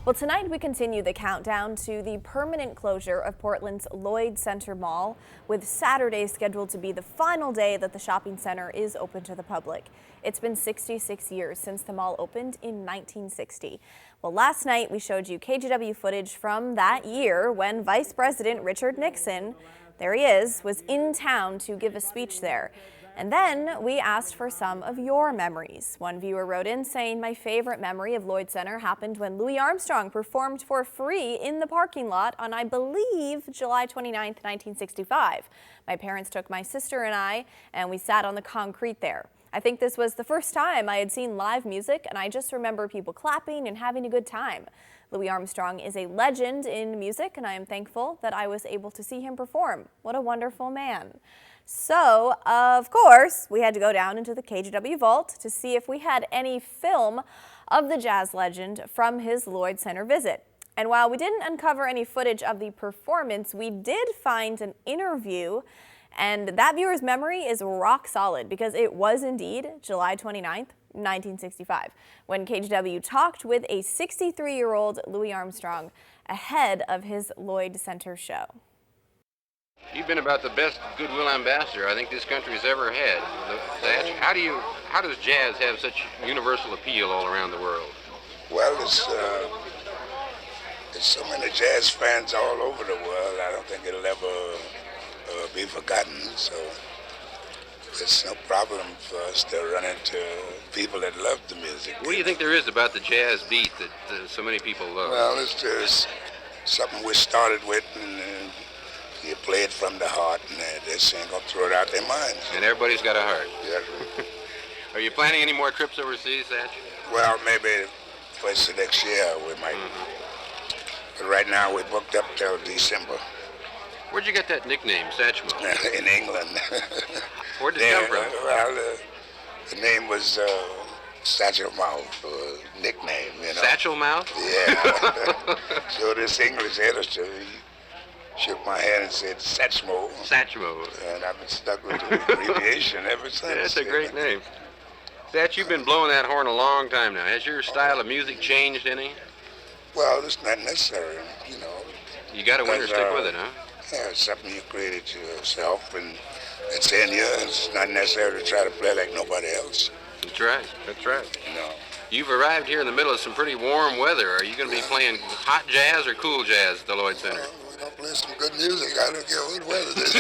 Well, tonight we continue the countdown to the permanent closure of Portland's Lloyd Center Mall, with Saturday scheduled to be the final day that the shopping center is open to the public. It's been 66 years since the mall opened in 1960. Well, last night we showed you KGW footage from that year when Vice President Richard Nixon, there he is, was in town to give a speech there. And then we asked for some of your memories. One viewer wrote in saying, "My favorite memory of Lloyd Center happened when Louis Armstrong performed for free in the parking lot on, I believe, July 29th, 1965. My parents took my sister and I, and we sat on the concrete there. I think this was the first time I had seen live music, and I just remember people clapping and having a good time. Louis Armstrong is a legend in music, and I am thankful that I was able to see him perform. What a wonderful man." So, of course, we had to go down into the KGW Vault to see if we had any film of the jazz legend from his Lloyd Center visit. And while we didn't uncover any footage of the performance, we did find an interview, and that viewer's memory is rock solid because it was indeed July 29th, 1965, when KGW talked with a 63-year-old Louis Armstrong ahead of his Lloyd Center show. You've been about the best goodwill ambassador I think this country's ever had. How does jazz have such universal appeal all around the world? Well, there's so many jazz fans all over the world. I don't think it'll ever be forgotten. So it's no problem for us to run into people that love the music. What do you think there is about the jazz beat that so many people love? Well, it's just something we started with, and you play it from the heart, and they just ain't gonna throw it out their minds. And everybody's got a heart. Yeah. Are you planning any more trips overseas, Satch? Well, maybe first of next year we might. But right now we booked up till December. Where'd you get that nickname, Satchmo? In England. Where'd it come from? Well, the name was Satchel Mouth, nickname, you know. Satchel Mouth? Yeah. So this English editor, he shook my hand and said Satchmo. Satchmo. And I've been stuck with the abbreviation ever since. Yeah, that's a great name. Satch, you've been blowing that horn a long time now. Has your style of music changed any? Well, it's not necessary, you know. You got to win or stick with it, huh? Yeah, it's something you created yourself, and it's in you. It's not necessary to try to play like nobody else. That's right. That's right. You know. You've arrived here in the middle of some pretty warm weather. Are you going to be playing hot jazz or cool jazz at the Lloyd Center? Well, we're going to play some good music. I don't care what weather it is.